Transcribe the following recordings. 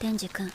デンジ君、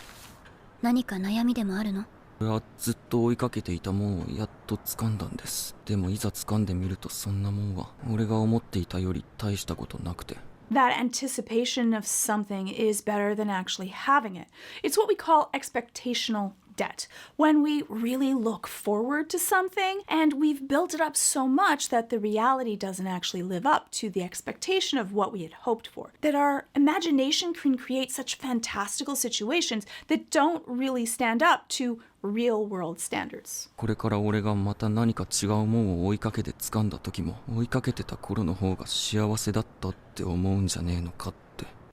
何か悩みでもあるの？俺はずっと追いかけていたもんをやっと掴んだんです。でもいざ掴んでみるとそんなもんは俺が思っていたより大したことなくて。That anticipation of something is better than actually having it. It's what we call expectational debt. When we really look forward to something and we've built it up so much that the reality doesn't actually live up to the expectation of what we had hoped for. That our imagination can create such fantastical situations that don't really stand up to real world standards. これから俺がまた何か違うもんを追いかけて掴んだ時も追いかけてた頃の方が幸せだったって思うんじゃねえのかって。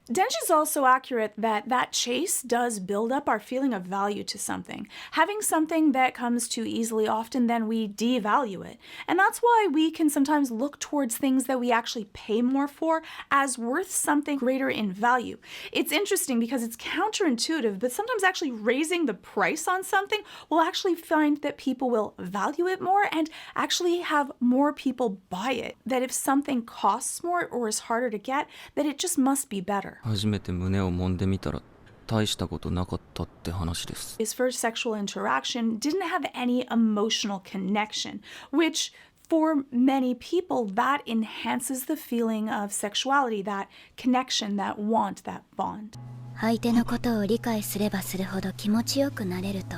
Denji's also accurate that chase does build up our feeling of value to something. Having something that comes too easily, often then we devalue it. And that's why we can sometimes look towards things that we actually pay more for as worth something greater in value. It's interesting because it's counterintuitive, but sometimes actually raising the price on something will actually find that people will value it more and actually have more people buy it. That if something costs more or is harder to get, that it just must be better. 初めて胸を揉んでみたら大したことなかったって話です。His first sexual interaction didn't have any emotional connection, which for many people, that enhances the feeling of sexuality, that connection, that want, that bond. 相手のことを理解すればするほど気持ちよくなれると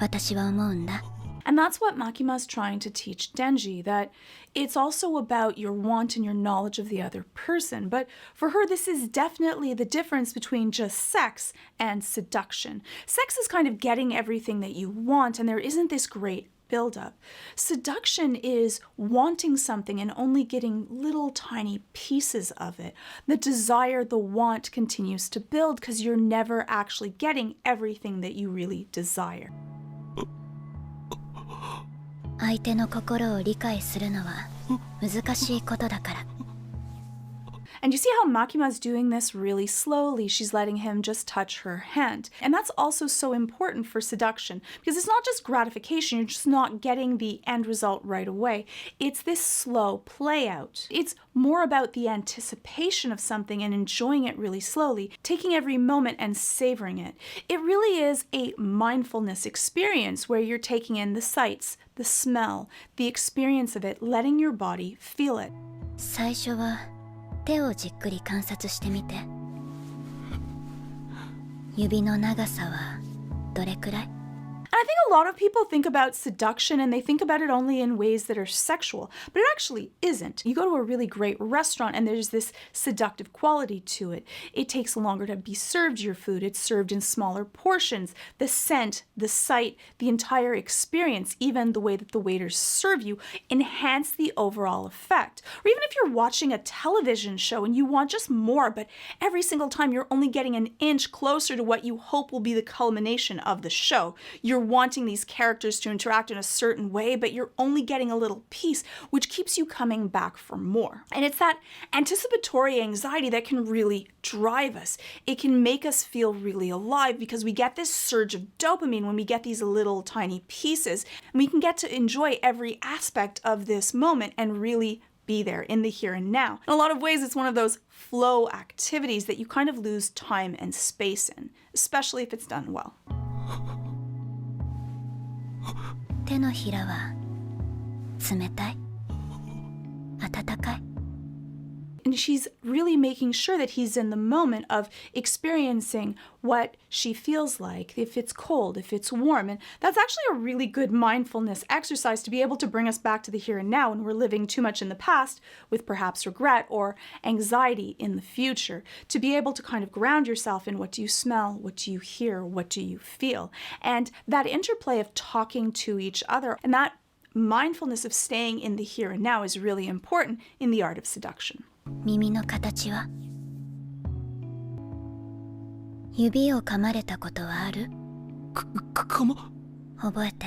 私は思うんだ。And that's what Makima's trying to teach Denji, that it's also about your want and your knowledge of the other person. But for her, this is definitely the difference between just sex and seduction. Sex is kind of getting everything that you want, and there isn't this great buildup. Seduction is wanting something and only getting little tiny pieces of it. The desire, the want continues to build because you're never actually getting everything that you really desire. 相手の心を理解するのは難しいことだから。And you see how Makima's doing this really slowly. She's letting him just touch her hand. And that's also so important for seduction because it's not just gratification. You're just not getting the end result right away. It's this slow play out. It's more about the anticipation of something and enjoying it really slowly, taking every moment and savoring it. It really is a mindfulness experience where you're taking in the sights, the smell, the experience of it, letting your body feel it. 最初は手をじっくり観察してみて。指の長さはどれくらい？ And I think a lot of people think about seduction and they think about it only in ways that are sexual, but it actually isn't. You go to a really great restaurant and there's this seductive quality to it. It takes longer to be served your food. It's served in smaller portions. The scent, the sight, the entire experience, even the way that the waiters serve you, enhance the overall effect. Or even if you're watching a television show and you want just more, but every single time you're only getting an inch closer to what you hope will be the culmination of the show. You're wanting these characters to interact in a certain way, but you're only getting a little piece, which keeps you coming back for more. And it's that anticipatory anxiety that can really drive us. It can make us feel really alive because we get this surge of dopamine when we get these little tiny pieces. And we can get to enjoy every aspect of this moment and really be there in the here and now. In a lot of ways, it's one of those flow activities that you kind of lose time and space in, especially if it's done well. 手のひらは冷たい？温かい？ And she's really making sure that he's in the moment of experiencing what she feels like, if it's cold, if it's warm. And that's actually a really good mindfulness exercise to be able to bring us back to the here and now when we're living too much in the past with perhaps regret or anxiety in the future. To be able to kind of ground yourself in what do you smell, what do you hear, what do you feel? And that interplay of talking to each other and that mindfulness of staying in the here and now is really important in the art of seduction. 耳の形は？指を噛まれたことはある？噛ま？覚えて。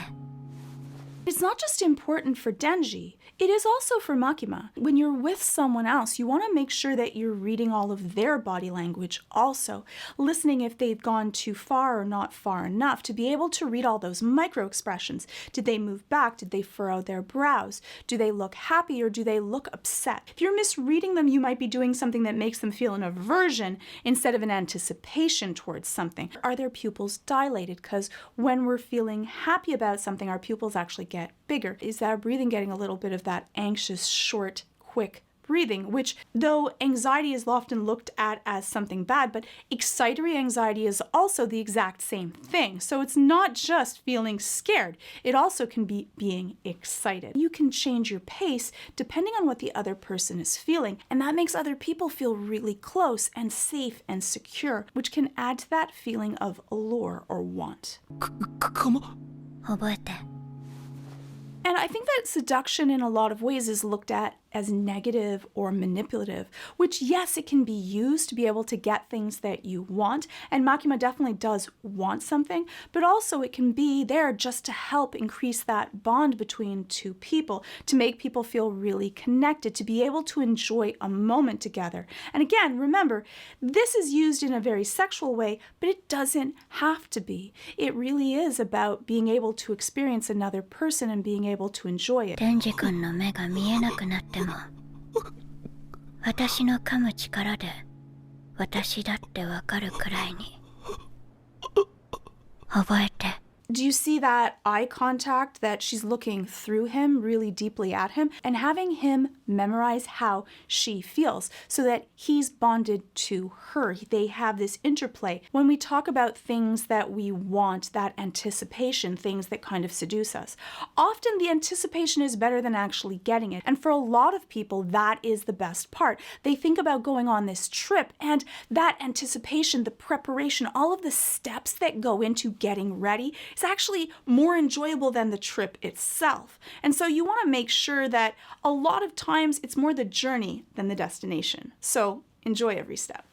It's not just important for Denji, it is also for Makima. When you're with someone else, you want to make sure that you're reading all of their body language also, listening if they've gone too far or not far enough to be able to read all those micro expressions. Did they move back? Did they furrow their brows? Do they look happy or do they look upset? If you're misreading them, you might be doing something that makes them feel an aversion instead of an anticipation towards something. Are their pupils dilated? Because when we're feeling happy about something, our pupils actually get bigger. Is that breathing getting a little bit of that anxious, short, quick breathing, which though anxiety is often looked at as something bad, but excitatory anxiety is also the exact same thing. So it's not just feeling scared. It also can be being excited. You can change your pace depending on what the other person is feeling, and that makes other people feel really close and safe and secure, which can add to that feeling of allure or want. 覚えて。 And I think that seduction in a lot of ways is looked at as negative or manipulative, which yes, it can be used to be able to get things that you want, and Makima definitely does want something, but also it can be there just to help increase that bond between two people, to make people feel really connected, to be able to enjoy a moment together. And again, remember, this is used in a very sexual way, but it doesn't have to be. It really is about being able to experience another person and being able to enjoy it. デンジ君の目が見えなくなっても、私の噛む力で私だってわかるくらいに覚えて。 Do you see that eye contact, that she's looking through him really deeply at him and having him memorize how she feels so that he's bonded to her? They have this interplay. When we talk about things that we want, that anticipation, things that kind of seduce us, often the anticipation is better than actually getting it. And for a lot of people, that is the best part. They think about going on this trip and that anticipation, the preparation, all of the steps that go into getting ready, is actually more enjoyable than the trip itself. And so you want to make sure that a lot of times it's more the journey than the destination. So enjoy every step.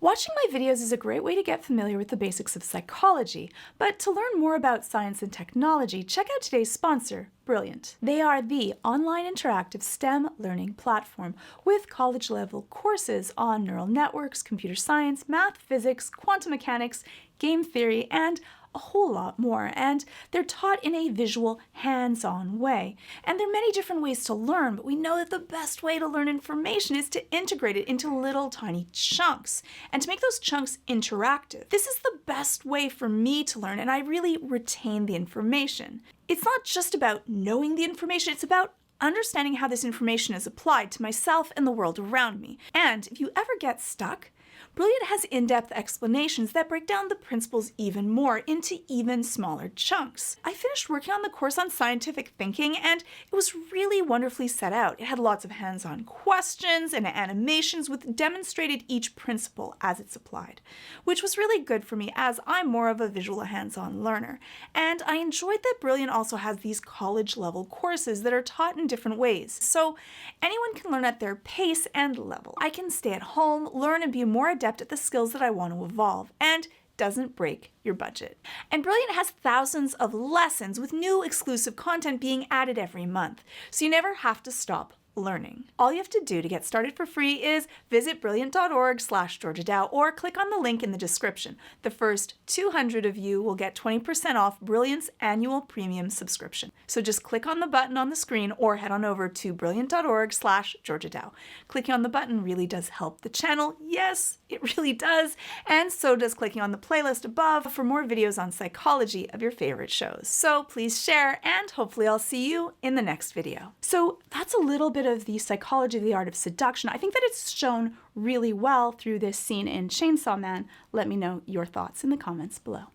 Watching my videos is a great way to get familiar with the basics of psychology, but to learn more about science and technology, check out today's sponsor, Brilliant. They are the online interactive STEM learning platform with college-level courses on neural networks, computer science, math, physics, quantum mechanics, game theory, and a whole lot more, and they're taught in a visual, hands-on way. And there are many different ways to learn, but we know that the best way to learn information is to integrate it into little tiny chunks, and to make those chunks interactive. This is the best way for me to learn, and I really retain the information. It's not just about knowing the information, it's about understanding how this information is applied to myself and the world around me. And if you ever get stuck, Brilliant has in-depth explanations that break down the principles even more into even smaller chunks. I finished working on the course on scientific thinking, and it was really wonderfully set out. It had lots of hands-on questions and animations with demonstrated each principle as it's applied, which was really good for me as I'm more of a visual hands-on learner. And I enjoyed that Brilliant also has these college-level courses that are taught in different ways, so anyone can learn at their pace and level. I can stay at home, learn, and be more adept at the skills that I want to evolve, and doesn't break your budget. And Brilliant has thousands of lessons with new exclusive content being added every month, so you never have to stop learning. All you have to do to get started for free is visit brilliant.org/Georgia Dow or click on the link in the description. The first 200 of you will get 20% off Brilliant's annual premium subscription. So just click on the button on the screen or head on over to brilliant.org/Georgia Dow. Clicking on the button really does help the channel. Yes, it really does. And so does clicking on the playlist above for more videos on psychology of your favorite shows. So please share, and hopefully I'll see you in the next video. So that's a little bit of the psychology of the art of seduction. I think that it's shown really well through this scene in Chainsaw Man. Let me know your thoughts in the comments below.